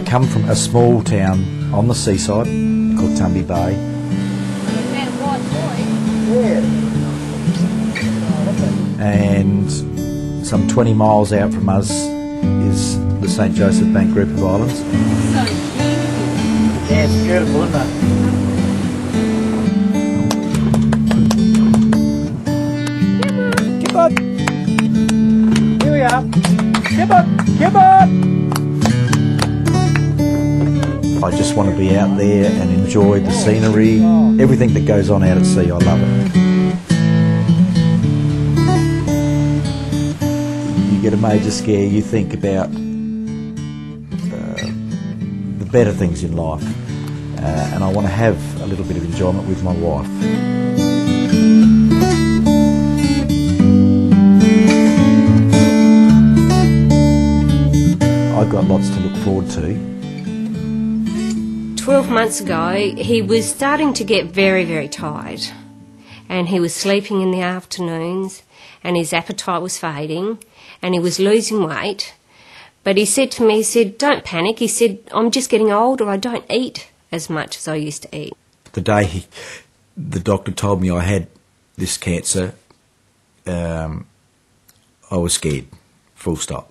I come from a small town on the seaside called Tumby Bay. And some 20 miles out from us is the St Joseph Bank group of islands. Yeah, it's beautiful, isn't it? Keep up! Here we are. Keep up! Keep up! I just want to be out there and enjoy the scenery, everything that goes on out at sea. I love it. You get a major scare, you think about the better things in life, and I want to have a little bit of enjoyment with my wife. I've got lots to look forward to. 12 months ago, he was starting to get very, very tired, and he was sleeping in the afternoons, and his appetite was fading, and he was losing weight. But he said to me, he said, "Don't panic." He said, "I'm just getting older. I don't eat as much as I used to eat." The day the doctor told me I had this cancer, I was scared, full stop.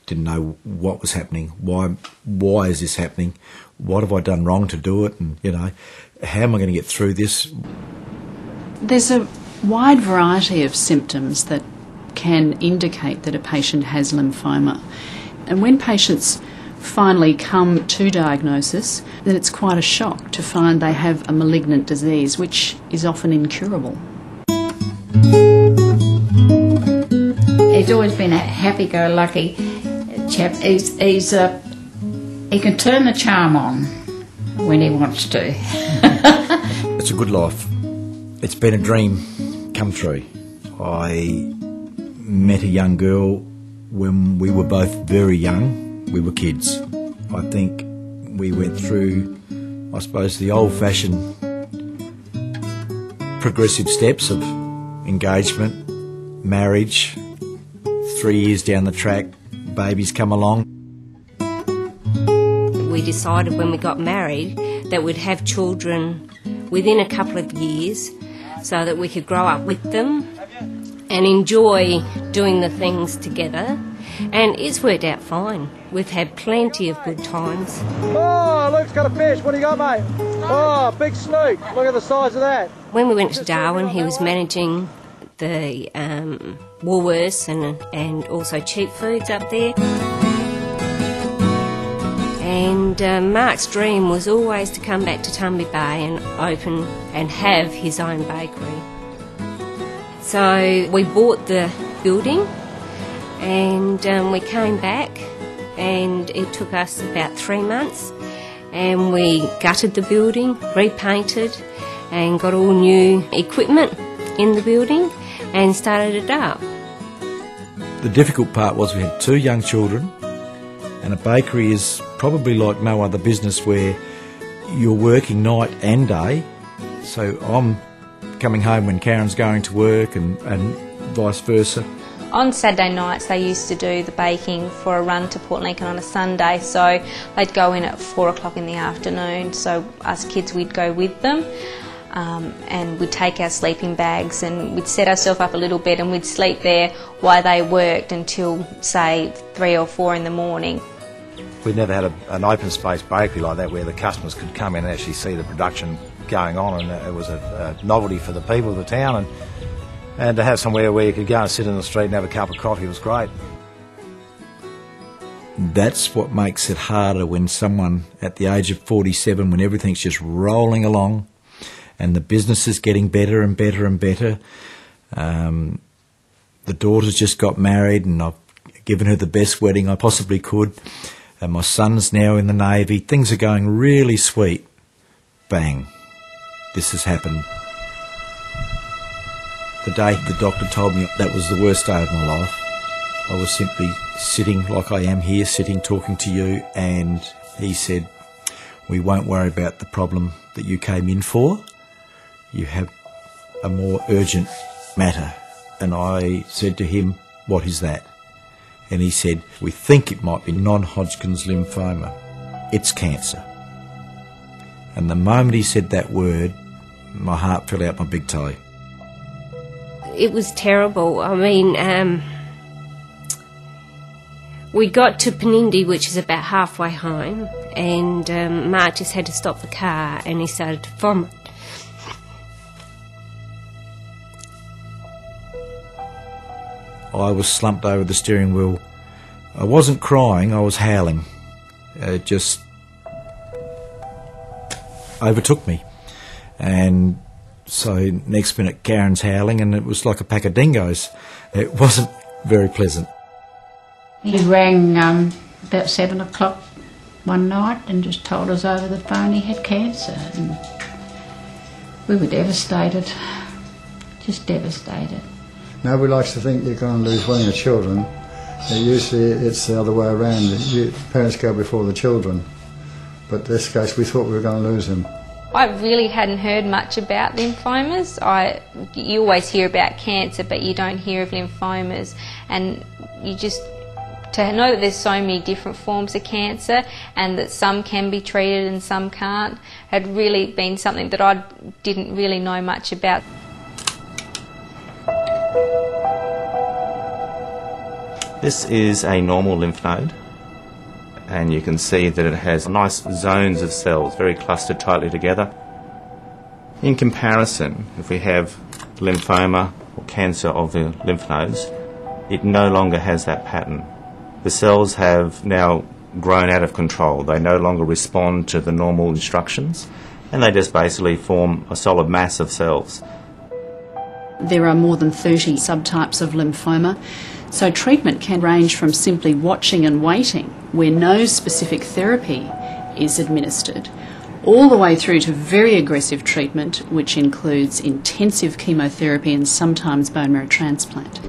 Didn't know what was happening. Why is this happening? What have I done wrong to do it? And, how am I going to get through this? There's a wide variety of symptoms that can indicate that a patient has lymphoma. And when patients finally come to diagnosis, then it's quite a shock to find they have a malignant disease, which is often incurable. He's always been a happy-go-lucky chap. He can turn the charm on when he wants to. It's a good life. It's been a dream come true. I met a young girl when we were both very young. We were kids. I think we went through, I suppose, the old-fashioned progressive steps of engagement, marriage, 3 years down the track, babies come along. We decided when we got married that we'd have children within a couple of years so that we could grow up with them and enjoy doing the things together. And it's worked out fine. We've had plenty of good times. Oh, Luke's got a fish. What do you got, mate? Oh, big snook. Look at the size of that. When we went to Darwin, he was managing the Woolworths and also cheap foods up there. And Mark's dream was always to come back to Tumby Bay and open and have his own bakery. So we bought the building and we came back, and it took us about 3 months, and we gutted the building, repainted and got all new equipment in the building and started it up. The difficult part was we had 2 young children, and a bakery is probably like no other business where you're working night and day. So I'm coming home when Karen's going to work and vice versa. On Saturday nights they used to do the baking for a run to Port Lincoln on a Sunday, so they'd go in at 4 o'clock in the afternoon, so us kids, we'd go with them. And we'd take our sleeping bags and we'd set ourselves up a little bit and we'd sleep there while they worked until, say, 3 or 4 in the morning. We'd never had an open space bakery like that where the customers could come in and actually see the production going on, and it was a novelty for the people of the town, and to have somewhere where you could go and sit in the street and have a cup of coffee was great. That's what makes it harder when someone at the age of 47, when everything's just rolling along and the business is getting better and better and better. The daughter's just got married and I've given her the best wedding I possibly could. And my son's now in the Navy. Things are going really sweet. Bang. This has happened. The day the doctor told me that was the worst day of my life, I was simply sitting like I am here, sitting talking to you, and he said, "We won't worry about the problem that you came in for. You have a more urgent matter." And I said to him, "What is that?" And he said, "We think it might be non-Hodgkin's lymphoma." it's cancer. And the moment he said that word, my heart fell out my big toe. It was terrible. I mean, we got to Penindi, which is about halfway home, and Mark just had to stop the car and he started to vomit. I was slumped over the steering wheel. I wasn't crying, I was howling. It just overtook me. And so next minute Karen's howling and it was like a pack of dingoes. It wasn't very pleasant. He rang about 7 o'clock one night and just told us over the phone he had cancer. And we were devastated, just devastated. Nobody likes to think you're going to lose one of your children. Usually it's the other way around. Parents go before the children. But in this case we thought we were going to lose him. I really hadn't heard much about lymphomas. You always hear about cancer, but you don't hear of lymphomas. And to know that there's so many different forms of cancer and that some can be treated and some can't had really been something that I didn't really know much about. This is a normal lymph node, and you can see that it has nice zones of cells, very clustered tightly together. In comparison, if we have lymphoma or cancer of the lymph nodes, it no longer has that pattern. The cells have now grown out of control. They no longer respond to the normal instructions, and they just basically form a solid mass of cells. There are more than 30 subtypes of lymphoma, so treatment can range from simply watching and waiting, where no specific therapy is administered, all the way through to very aggressive treatment, which includes intensive chemotherapy and sometimes bone marrow transplant.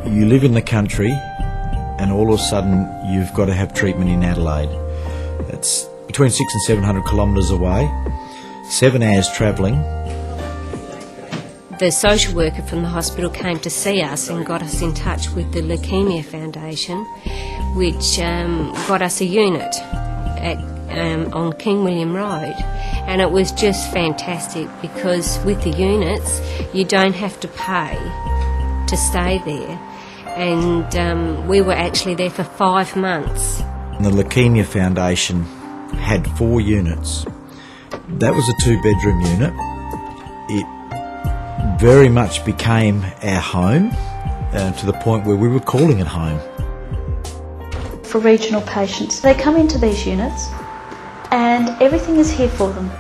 You live in the country and all of a sudden you've got to have treatment in Adelaide. It's between 600 and 700 kilometres away, 7 hours travelling. The social worker from the hospital came to see us and got us in touch with the Leukaemia Foundation, which got us a unit on King William Road. And it was just fantastic because with the units you don't have to pay to stay there. And we were actually there for 5 months. The Leukaemia Foundation had 4 units. That was a 2-bedroom unit. It very much became our home to the point where we were calling it home. For regional patients, they come into these units and everything is here for them.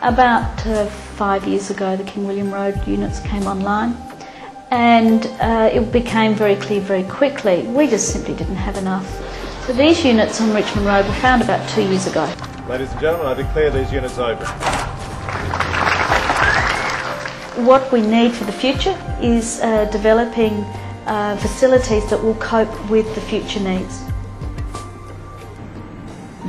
About 5 years ago the King William Road units came online and it became very clear very quickly we just simply didn't have enough. So these units on Richmond Road were found about 2 years ago. Ladies and gentlemen, I declare these units open. What we need for the future is developing facilities that will cope with the future needs.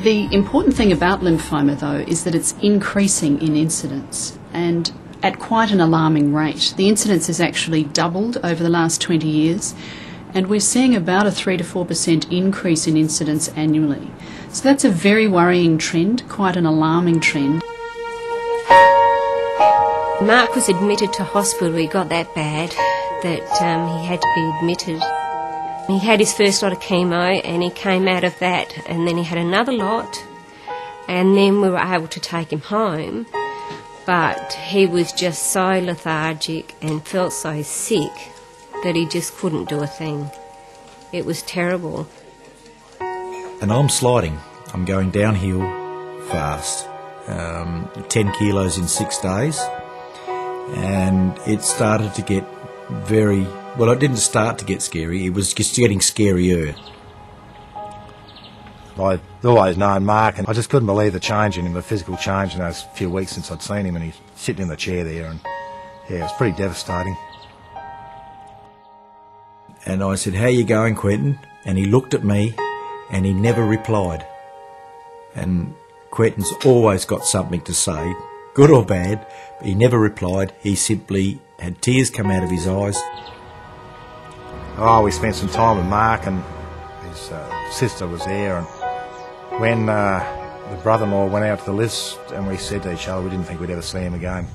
The important thing about lymphoma, though, is that it's increasing in incidence and at quite an alarming rate. The incidence has actually doubled over the last 20 years and we're seeing about a 3 to 4% increase in incidence annually. So that's a very worrying trend, quite an alarming trend. Mark was admitted to hospital. He got that bad that he had to be admitted. He had his first lot of chemo and he came out of that and then he had another lot and then we were able to take him home, but he was just so lethargic and felt so sick that he just couldn't do a thing. It was terrible. And I'm sliding. I'm going downhill fast. 10 kilos in 6 days. And it started to get very... Well, it didn't start to get scary. It was just getting scarier. I'd always known Mark, and I just couldn't believe the change in him, the physical change in those few weeks since I'd seen him, and he's sitting in the chair there, and yeah, it was pretty devastating. And I said, "How you going, Quentin?" And he looked at me and he never replied. And Quentin's always got something to say, good or bad, but he never replied. He simply had tears come out of his eyes. we spent some time with Mark, and his sister was there, and when the brother-in-law went out to the lifts and we said to each other we didn't think we'd ever see him again.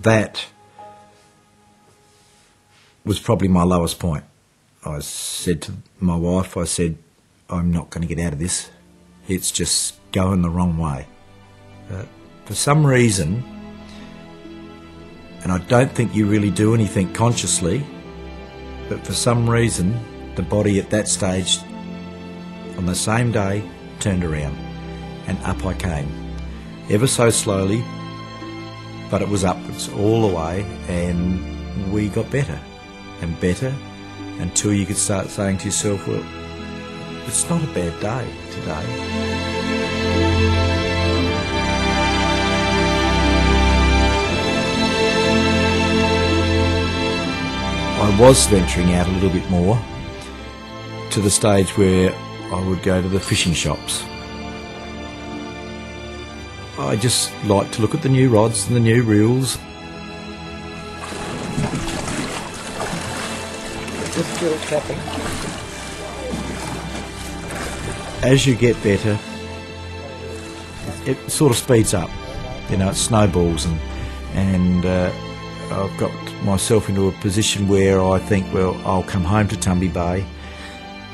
That was probably my lowest point. I said to my wife, I said, I'm not going to get out of this. It's just going the wrong way. For some reason, and I don't think you really do anything consciously, but for some reason the body at that stage on the same day turned around and up I came. Ever so slowly, but it was upwards all the way, and we got better and better until you could start saying to yourself, well, it's not a bad day today. I was venturing out a little bit more to the stage where I would go to the fishing shops. I just like to look at the new rods and the new reels. Just still tapping. As you get better, it sort of speeds up. You know, it snowballs, and I've got myself into a position where I think, well, I'll come home to Tumby Bay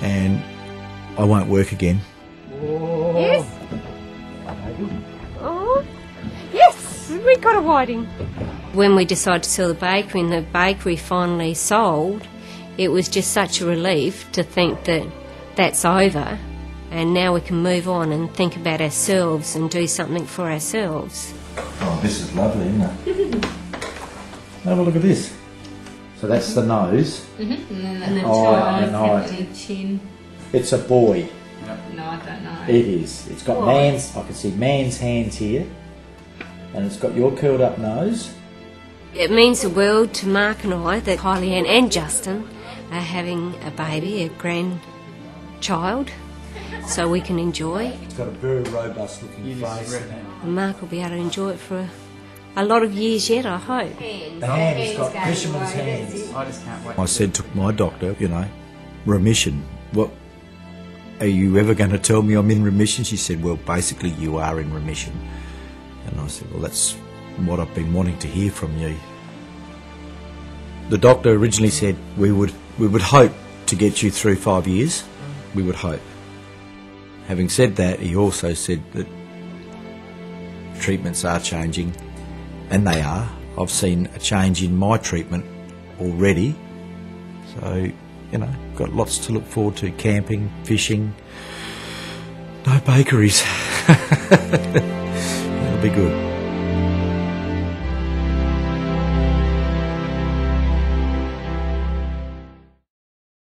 and I won't work again. Yes? Oh, yes, we got a whiting. When we decided to sell the bakery and the bakery finally sold, it was just such a relief to think that that's over and now we can move on and think about ourselves and do something for ourselves. Oh, this is lovely, isn't it? Have a look at this. So that's the nose. Mm-hmm. And then the eye, chin. It's a boy. No, I don't know. It is. It's got man's, I can see man's hands here, and it's got your curled up nose. It means the world to Mark and I that Kylie Ann and Justin are having a baby, a grandchild, so we can enjoy. It's got a very robust looking face. And Mark will be able to enjoy it for a lot of years yet, I hope. The hand has got fisherman's hands. I just can't wait. I said to my doctor, you know, remission. What, are you ever going to tell me I'm in remission? She said, well, basically you are in remission. And I said, well, that's what I've been wanting to hear from you. The doctor originally said we would hope to get you through 5 years. We would hope. Having said that, he also said that treatments are changing, and they are. I've seen a change in my treatment already. So, you know, got lots to look forward to. Camping, fishing, no bakeries. It'll be good.